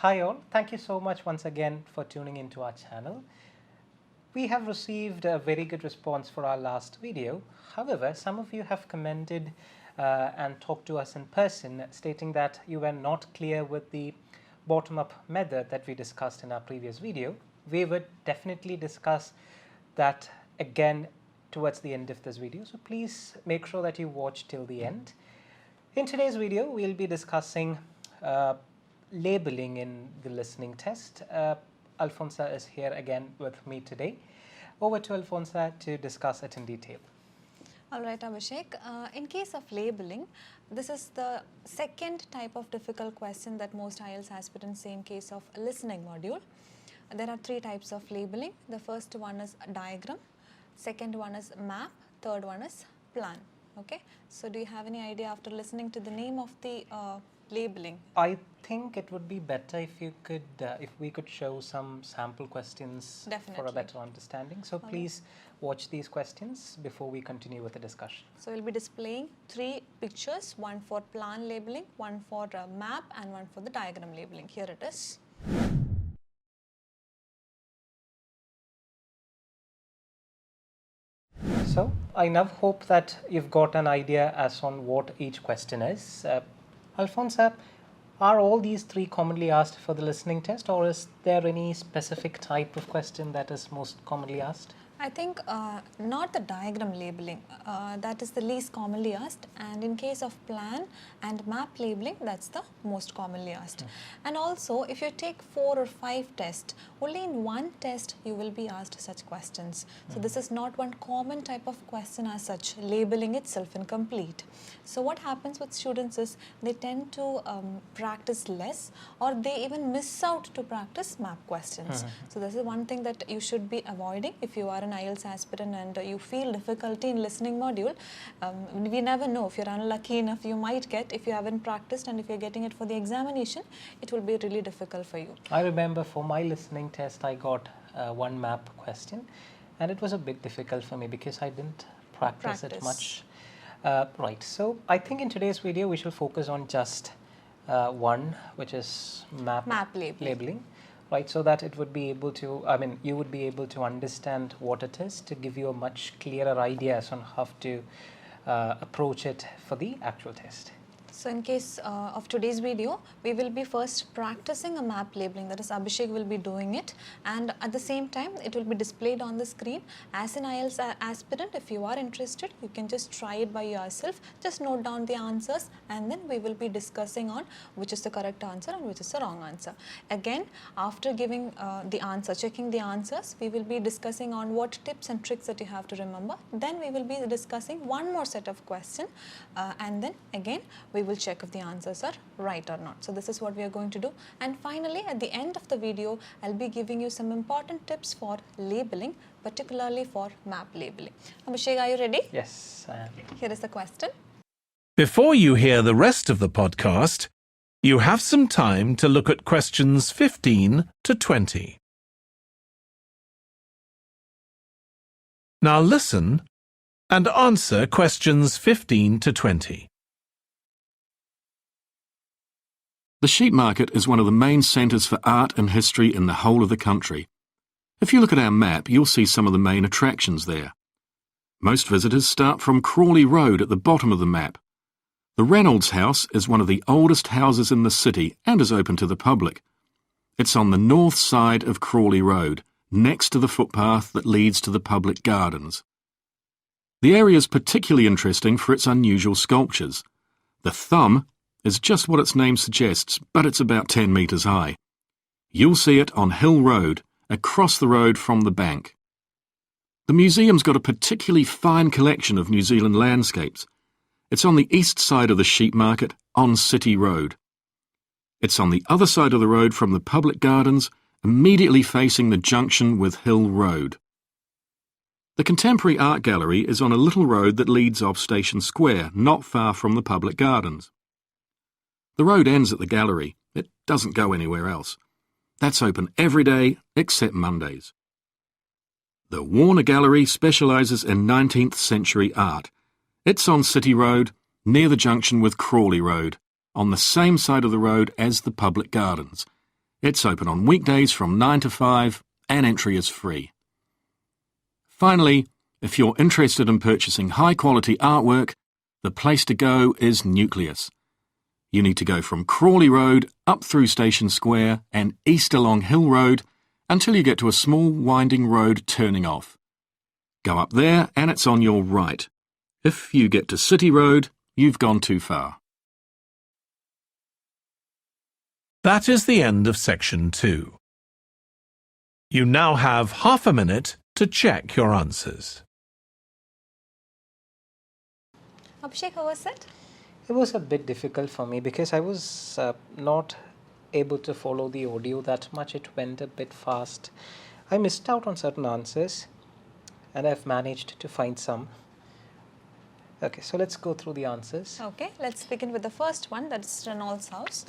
Hi all, thank you so much once again for tuning into our channel. We have received a very good response for our last video. However, some of you have commented and talked to us in person stating that you were not clear with the bottom-up method that we discussed in our previous video. We would definitely discuss that again towards the end of this video, so please make sure that you watch till the end. In today's video, we'll be discussing labeling in the listening test. Alfonso is here again with me today. Over to Alfonso to discuss it in detail. Alright, Abhishek. In case of labeling, this is the second type of difficult question that most IELTS aspirants say in case of listening module. There are three types of labeling. The first one is diagram, second one is map, third one is plan. Okay. So do you have any idea after listening to the name of the labeling? I think it would be better if you could, if we could show some sample questions for a better understanding. So please watch these questions before we continue with the discussion. So we'll be displaying three pictures, one for plan labeling, one for map and one for the diagram labeling. Here it is. So I now hope that you've got an idea as on what each question is. Alfonso, are all these three commonly asked for the listening test, or is there any specific type of question that is most commonly asked? I think not the diagram labeling, that is the least commonly asked, and in case of plan and map labeling, that's the most commonly asked. And also, if you take 4 or 5 tests, only in one test you will be asked such questions. So this is not one common type of question as such, labeling itself incomplete. So what happens with students is they tend to practice less, or they even miss out to practice map questions. So this is one thing that you should be avoiding if you are an IELTS aspirant and you feel difficulty in listening module. We never know, if you're unlucky enough you might get, if you haven't practiced and if you're getting it for the examination, it will be really difficult for you. I remember for my listening test I got one map question and it was a bit difficult for me because I didn't practice it much. Right, so I think in today's video we shall focus on just one, which is map labeling. Right, so that it would be able to, you would be able to understand what it is to give you a much clearer idea on how to approach it for the actual test. So in case of today's video, we will be first practicing a map labeling, that is Abhishek will be doing it, and at the same time it will be displayed on the screen. As an IELTS aspirant, if you are interested, you can just try it by yourself, just note down the answers and then we will be discussing on which is the correct answer and which is the wrong answer. Again, after giving the answer, checking the answers, we will be discussing on what tips and tricks that you have to remember. Then we will be discussing one more set of questions and then again we will check if the answers are right or not. So this is what we are going to do, and finally at the end of the video I'll be giving you some important tips for labeling, particularly for map labeling. Abhishek, are you ready? Yes, I am. Here is the question. Before you hear the rest of the podcast, you have some time to look at questions 15 to 20. Now listen and answer questions 15 to 20. The sheep market is one of the main centres for art and history in the whole of the country. If you look at our map, you'll see some of the main attractions there. Most visitors start from Crawley Road at the bottom of the map. The Reynolds House is one of the oldest houses in the city and is open to the public. It's on the north side of Crawley Road, next to the footpath that leads to the public gardens. The area is particularly interesting for its unusual sculptures. The thumb is just what its name suggests, but it's about 10 metres high. You'll see it on Hill Road, across the road from the bank. The museum's got a particularly fine collection of New Zealand landscapes. It's on the east side of the sheep market, on City Road. It's on the other side of the road from the public gardens, immediately facing the junction with Hill Road. The Contemporary Art Gallery is on a little road that leads off Station Square, not far from the public gardens. The road ends at the gallery. It doesn't go anywhere else. That's open every day except Mondays. The Warner Gallery specialises in 19th century art. It's on City Road, near the junction with Crawley Road, on the same side of the road as the public gardens. It's open on weekdays from 9 to 5 and entry is free. Finally, if you're interested in purchasing high-quality artwork, the place to go is Nucleus. You need to go from Crawley Road up through Station Square and east along Hill Road until you get to a small winding road turning off. Go up there and it's on your right. If you get to City Road, you've gone too far. That is the end of section 2. You now have half a minute to check your answers. Abhishek, how was it? It was a bit difficult for me because I was not able to follow the audio that much. It went a bit fast. I missed out on certain answers and I've managed to find some. Okay, so let's go through the answers. Okay, let's begin with the first one, that's Reynolds House.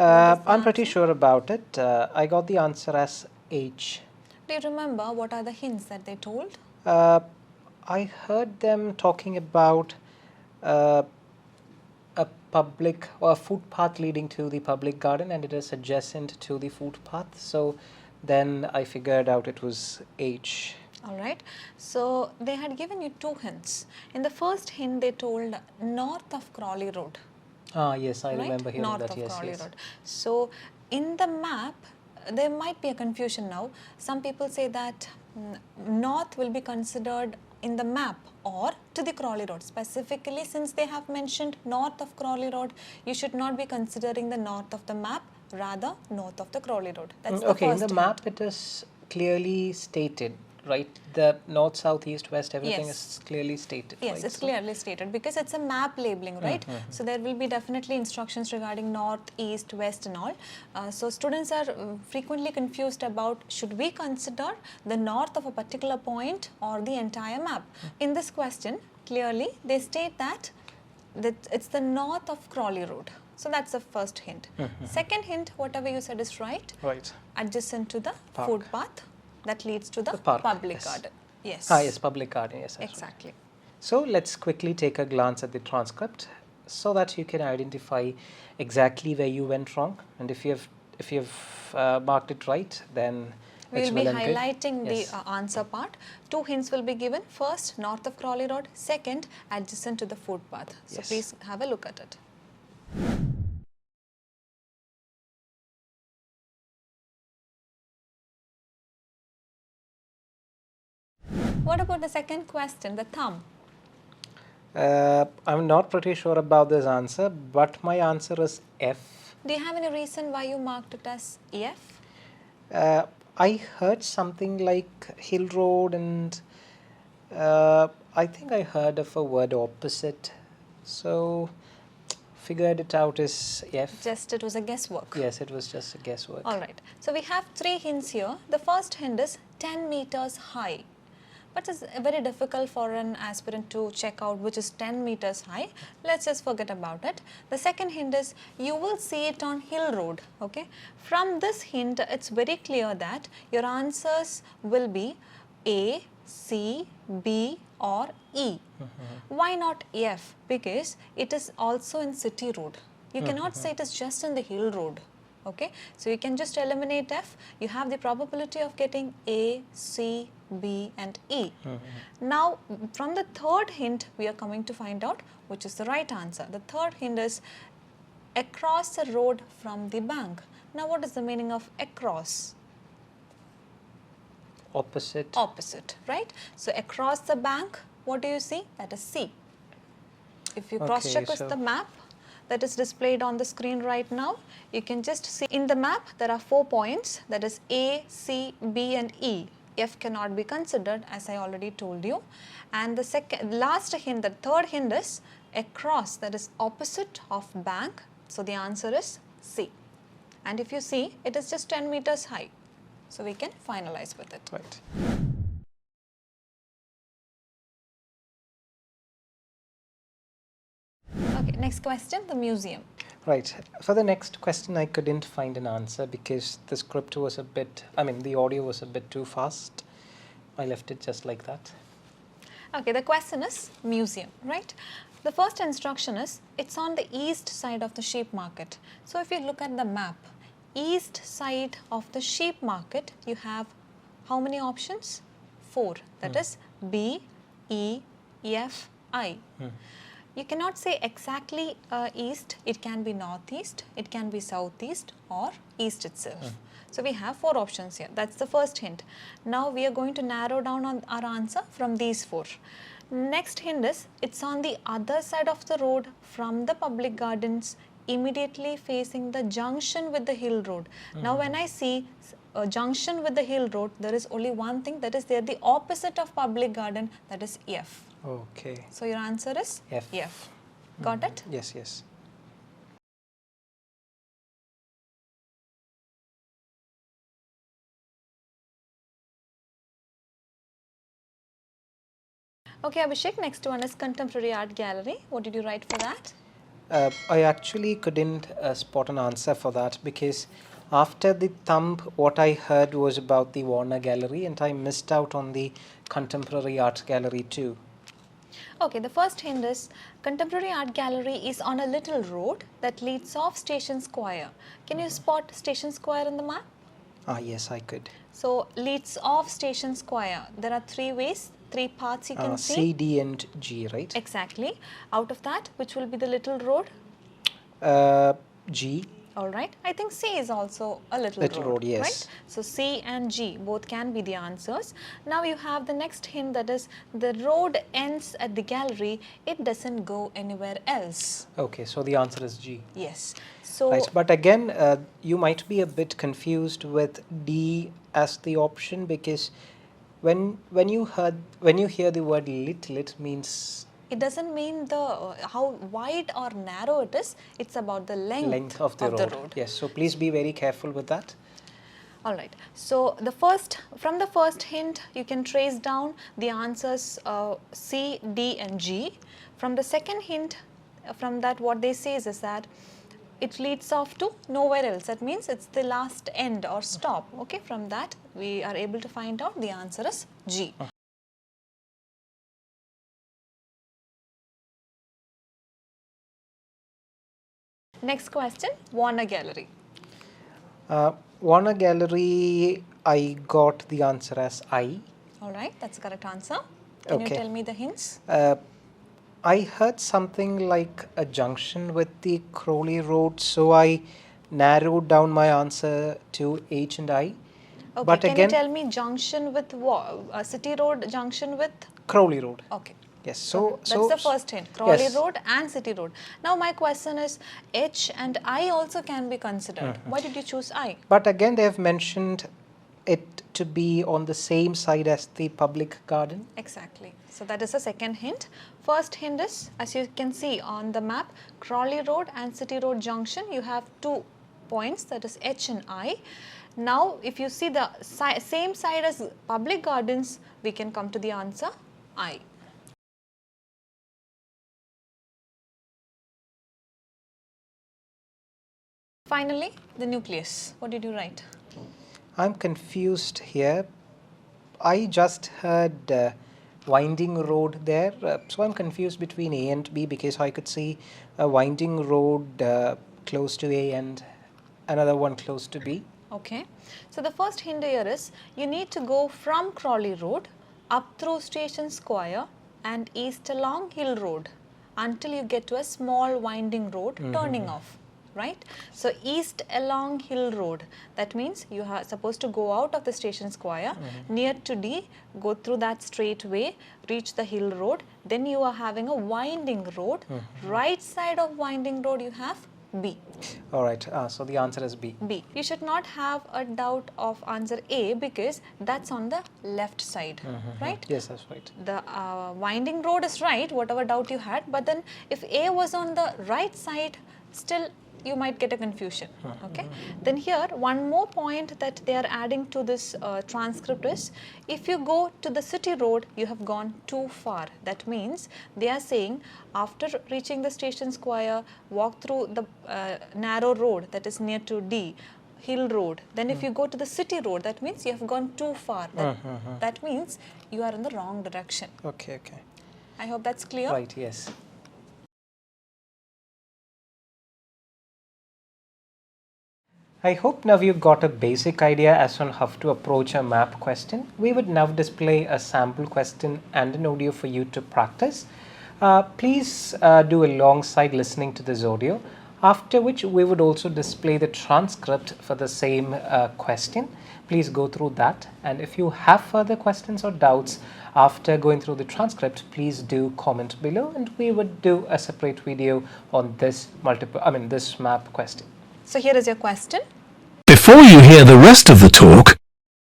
I'm pretty sure about it. I got the answer as H. Do you remember what are the hints that they told? I heard them talking about a public or a footpath leading to the public garden, and it is adjacent to the footpath. So then I figured out it was H. Alright, so they had given you 2 hints. In the first hint they told north of Crawley Road. Ah, yes, I Right? remember hearing North that. of Yes, Crawley yes. Road. So in the map there might be a confusion now. Some people say that north will be considered in the map or to the Crawley Road. Specifically, since they have mentioned north of Crawley Road, you should not be considering the north of the map, rather north of the Crawley Road. That's the Okay, in first the hint. map it is clearly stated, right? The north, south, east, west, everything Yes. is clearly stated. Yes, right? it's So- clearly stated because it's a map labeling, right? So there will be definitely instructions regarding north, east, west and all. So students are frequently confused about should we consider the north of a particular point or the entire map. In this question, clearly they state that it's the north of Crawley Road. So that's the first hint. Second hint, whatever you said is right, Right. adjacent to the Park. footpath that leads to the park, public yes. garden. Yes. Ah, yes, public garden. Yes, that's right. Exactly. So let's quickly take a glance at the transcript so that you can identify exactly where you went wrong, and if you've marked it right, then We it's will be well and good. highlighting Yes. the answer part. 2 hints will be given. First, north of Crawley Road. Second, adjacent to the footpath. So Yes. please have a look at it. What about the second question, the thumb? I'm not pretty sure about this answer, but my answer is F. Do you have any reason why you marked it as F? I heard something like Hill Road, and I think I heard of a word opposite, so figured it out as F. Just it was a guesswork. Yes, it was just a guesswork. All right. So we have 3 hints here. The first hint is 10 meters high. But it's very difficult for an aspirant to check out which is 10 meters high. Let's just forget about it. The second hint is you will see it on Hill Road. Okay. From this hint, it's very clear that your answers will be A, C, B or E. Why not F? Because it is also in City Road. You cannot say it is just in the Hill Road. Okay, so you can just eliminate F. You have the probability of getting A, C, B and E. Now from the third hint we are coming to find out which is the right answer. The third hint is across the road from the bank. Now what is the meaning of across? Opposite. Opposite, right? So across the bank, what do you see? That is C. If you cross check with so- the map that is displayed on the screen right now, you can just see in the map there are 4 points, that is A, C, B and E. F cannot be considered as I already told you. And the last hint, the third hint is across, that is opposite of bank. So the answer is C. And if you see, it is just 10 meters high. So we can finalize with it. Right. Okay, next question, the museum. Right. For the next question, I couldn't find an answer because the script was the audio was a bit too fast. I left it just like that. Okay, the question is museum, right? The first instruction is it's on the east side of the sheep market. So if you look at the map, east side of the sheep market, you have how many options? 4. That is B, E, F, I. You cannot say exactly east. It can be northeast, it can be southeast, or east itself. So we have 4 options here. That's the first hint. Now we are going to narrow down on our answer from these 4. Next hint is it's on the other side of the road from the public gardens, immediately facing the junction with the hill road. Now when I see a junction with the hill road, there is only one thing, that is they are the opposite of public garden, that is F. Okay. So your answer is F. F. Got it? Yes, yes. Okay, Abhishek, next one is Contemporary Art Gallery. What did you write for that? I actually couldn't spot an answer for that because after the thumb, what I heard was about the Warner Gallery and I missed out on the Contemporary Art Gallery too. Okay, the first hint is Contemporary Art Gallery is on a little road that leads off Station Square. Can you spot Station Square in the map? Ah, yes, I could. So, leads off Station Square. There are 3 ways, 3 paths you can see. C, D and G, right? Exactly. Out of that, which will be the little road? G. Alright, I think C is also a little road, yes. Right? So C and G both can be the answers. Now you have the next hint, that is the road ends at the gallery, it doesn't go anywhere else. Okay, so the answer is G. Yes. So Right, but again, you might be a bit confused with D as the option because when you hear the word little, it means it doesn't mean the how wide or narrow it is, it's about the length of the road. Yes, so please be very careful with that. Alright, so from the first hint you can trace down the answers C, D and G. From the second hint, from that what they say is that it leads off to nowhere else. That means it's the last end or stop. Okay, from that we are able to find out the answer is G. Next question, Warner Gallery. Warner Gallery, I got the answer as I. Alright, that's the correct answer. Can you tell me the hints? I heard something like a junction with the Crowley Road, so I narrowed down my answer to H and I. Okay, but can again, you tell me junction with what? City Road junction with? Crowley Road. Okay. Yes, that's the first hint, Crawley yes. Road and City Road. Now my question is, H and I also can be considered. Why did you choose I? But again, they have mentioned it to be on the same side as the public garden. Exactly. So that is the second hint. First hint is, as you can see on the map, Crawley Road and City Road junction, you have 2 points, that is H and I. Now if you see the same side as public gardens, we can come to the answer I. Finally, the nucleus. What did you write? I'm confused here. I just heard winding road there, so I'm confused between A and B because I could see a winding road close to A and another one close to B. Okay. So the first hint here is you need to go from Crawley Road up through Station Square and east along Hill Road until you get to a small winding road turning off. Right? So east along Hill Road, that means you are supposed to go out of the Station Square near to D, go through that straight way, reach the Hill Road, then you are having a winding road. Right side of winding road you have B. Alright, so the answer is B. B. You should not have a doubt of answer A because that's on the left side, right? Yes, that's right. The winding road is right, whatever doubt you had, but then if A was on the right side, still you might get a confusion. Okay. Then here one more point that they are adding to this transcript is, if you go to the City Road, you have gone too far. That means they are saying after reaching the Station Square, walk through the narrow road that is near to D, Hill Road. Then if you go to the City Road, that means you have gone too far. That means you are in the wrong direction. Okay, okay. I hope that's clear. Right, yes. I hope now you got a basic idea as on how to approach a map question. We would now display a sample question and an audio for you to practice. Please do alongside listening to this audio, after which we would also display the transcript for the same question. Please go through that, and if you have further questions or doubts after going through the transcript, please do comment below and we would do a separate video on this this map question. So here is your question. Before you hear the rest of the talk,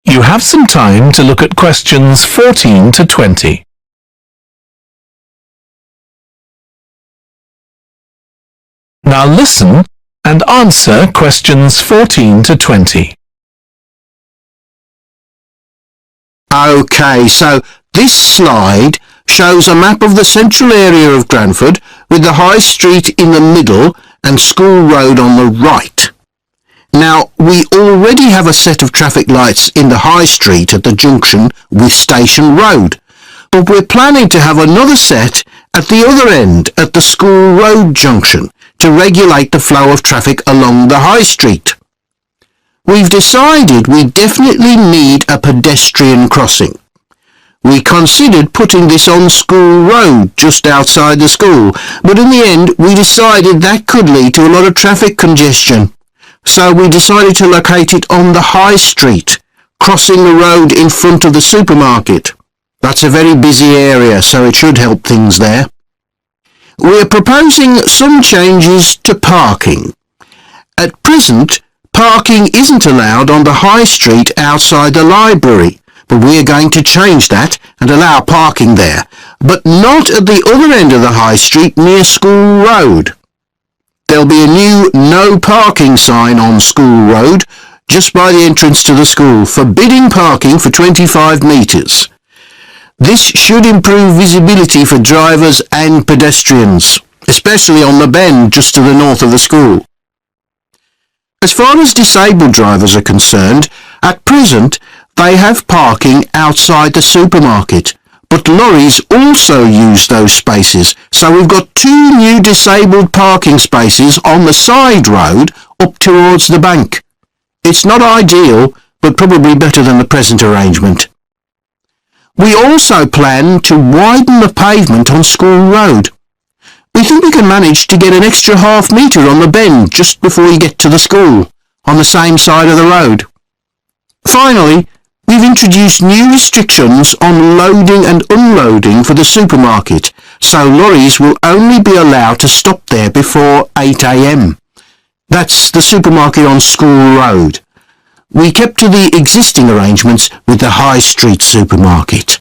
you have some time to look at questions 14 to 20. Now listen and answer questions 14 to 20. OK, so this slide shows a map of the central area of Granford with the High Street in the middle and School Road on the right. Now, we already have a set of traffic lights in the High Street at the junction with Station Road, but we're planning to have another set at the other end at the School Road junction to regulate the flow of traffic along the High Street. We've decided we definitely need a pedestrian crossing. We considered putting this on School Road just outside the school, but in the end we decided that could lead to a lot of traffic congestion. So we decided to locate it on the High Street, crossing the road in front of the supermarket. That's a very busy area, so it should help things there. We're proposing some changes to parking. At present, parking isn't allowed on the High Street outside the library, but we're going to change that and allow parking there, but not at the other end of the High Street near School Road. There'll be a new no parking sign on School Road just by the entrance to the school, forbidding parking for 25 metres. This should improve visibility for drivers and pedestrians, especially on the bend just to the north of the school. As far as disabled drivers are concerned, at present they have parking outside the supermarket, but lorries also use those spaces, so we've got 2 new disabled parking spaces on the side road up towards the bank. It's not ideal, but probably better than the present arrangement. We also plan to widen the pavement on School Road. We think we can manage to get an extra half metre on the bend just before you get to the school, on the same side of the road. Finally, we've introduced new restrictions on loading and unloading for the supermarket, so lorries will only be allowed to stop there before 8 a.m. That's the supermarket on School Road. We kept to the existing arrangements with the High Street supermarket.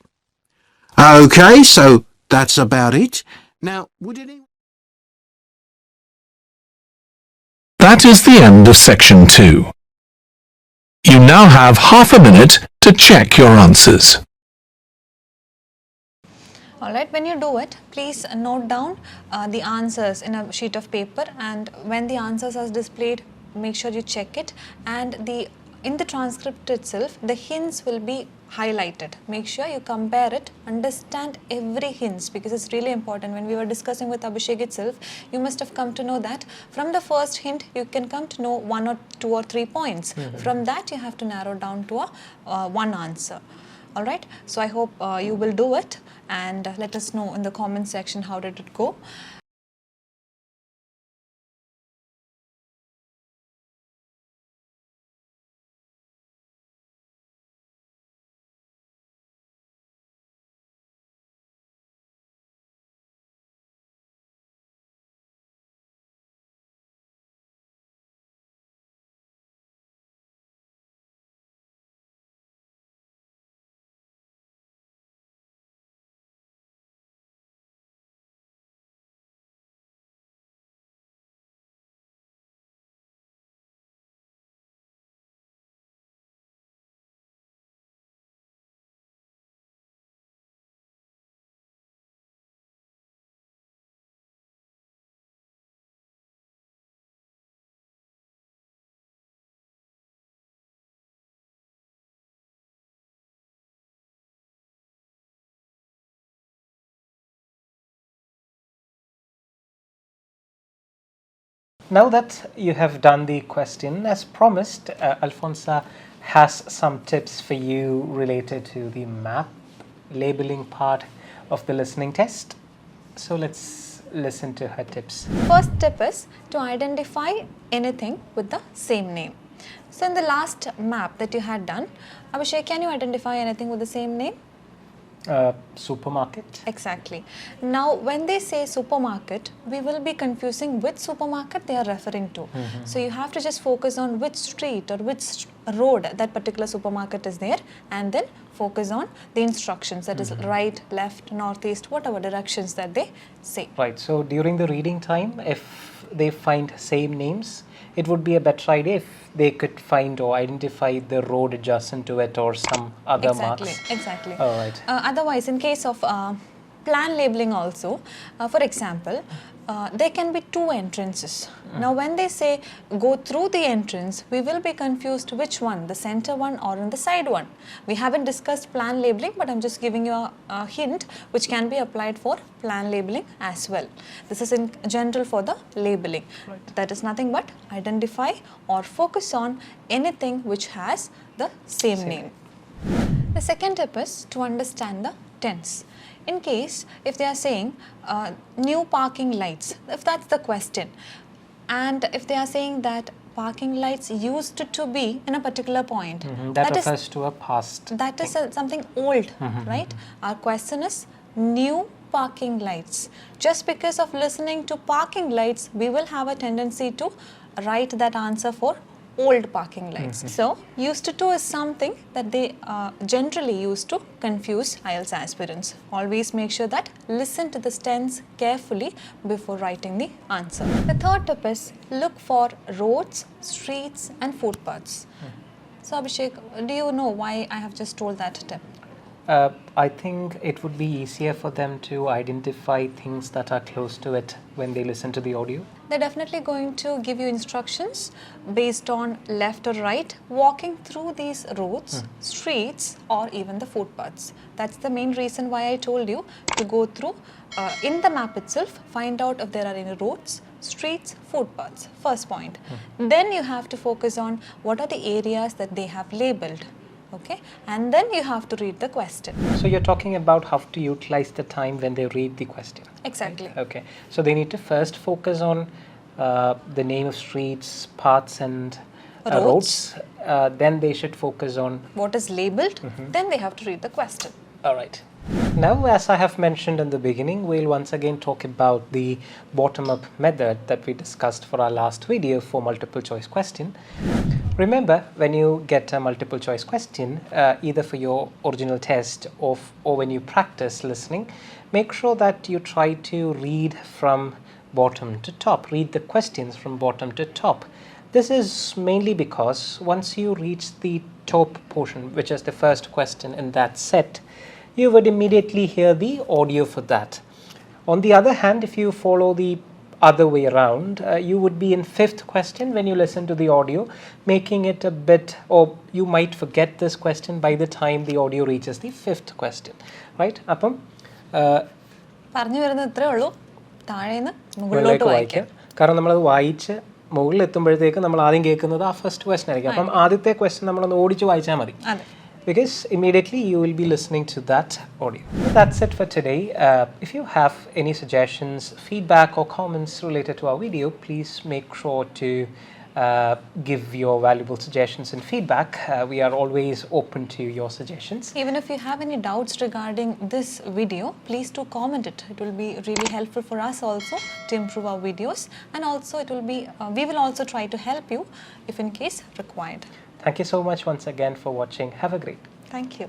OK, so that's about it. Now, would anyone... That is the end of section 2. You now have half a minute to check your answers. Alright, when you do it, please note down the answers in a sheet of paper, and when the answers are displayed, make sure you check it, and in the transcript itself, the hints will be highlighted. Make sure you compare it, understand every hint, because it's really important. When we were discussing with Abhishek itself, you must have come to know that from the first hint, you can come to know 1 or 2 or 3 points. From that, you have to narrow down to a one answer. Alright, so I hope you will do it, and let us know in the comment section how did it go. Now that you have done the question, as promised, Alfonso has some tips for you related to the map labeling part of the listening test. So let's listen to her tips. First tip is to identify anything with the same name. So in the last map that you had done, Abhishek, can you identify anything with the same name? Supermarket. Exactly. Now when they say supermarket, we will be confusing which supermarket they are referring to. So you have to just focus on which street or which road that particular supermarket is there, and then focus on the instructions, that is right, left, northeast, whatever directions that they say. Right, so during the reading time, if they find same names, it would be a better idea if they could find or identify the road adjacent to it or some other marks. Exactly. All right. Otherwise, in case of plan labeling also, for example, there can be two entrances. Now when they say go through the entrance, we will be confused which one, the center one or in the side one. We haven't discussed plan labeling, but I'm just giving you a hint which can be applied for plan labeling as well. This is in general for the labeling. Right. That is nothing but identify or focus on anything which has the same name. The second tip is to understand the tense. In case if they are saying new parking lights, if that's the question, and if they are saying that parking lights used to be in a particular point, that refers to a past. That is something old, right? Our question is new parking lights. Just because of listening to parking lights, we will have a tendency to write that answer for old parking lights. So used to is something that they generally use to confuse IELTS aspirants. Always make sure that listen to the tense carefully before writing the answer. The third tip is look for roads, streets and footpaths. So Abhishek, do you know why I have just told that tip? I think it would be easier for them to identify things that are close to it when they listen to the audio. They're definitely going to give you instructions based on left or right, walking through these roads, streets or even the footpaths. That's the main reason why I told you to go through in the map itself, find out if there are any roads, streets, footpaths, first point. Then you have to focus on what are the areas that they have labeled. Okay, and then you have to read the question. So you're talking about how to utilize the time when they read the question. Exactly. Right? Okay, so they need to first focus on the name of streets, paths and roads. Then they should focus on what is labeled. Then they have to read the question. All right. Now, as I have mentioned in the beginning, we'll once again talk about the bottom-up method that we discussed for our last video for multiple choice question. Remember, when you get a multiple choice question, either for your original test or when you practice listening, make sure that you try to read from bottom to top, read the questions from bottom to top. This is mainly because once you reach the top portion, which is the first question in that set, you would immediately hear the audio for that. On the other hand, if you follow the other way around, you would be in fifth question when you listen to the audio, making it a bit, or you might forget this question by the time the audio reaches the fifth question, right? Appam പറഞ്ഞു വരുന്നത് ഇത്രേ ഉള്ളൂ, താഴേന്ന് മുകളിലോട്ട് വായിക്കാം. കാരണം നമ്മളത് വായിച്ച് മുകളിൽ എത്തുമ്പോഴത്തേക്ക് നമ്മൾ ആദ്യം കേൾക്കുന്നത് ആ ഫസ്റ്റ് ക്വസ്റ്റൻ ആയിരിക്കും. അപ്പം ആദ്യത്തെ ക്വസ്റ്റൻ നമ്മളൊന്ന് ഓടിച്ച് വായിച്ചാൽ മതി. Because immediately you will be listening to that audio. That's it for today. If you have any suggestions, feedback or comments related to our video, please make sure to give your valuable suggestions and feedback. We are always open to your suggestions. Even if you have any doubts regarding this video, please do comment it. It will be really helpful for us also to improve our videos, and also it will be we will also try to help you if in case required. Thank you so much once again for watching. Have a great. Thank you.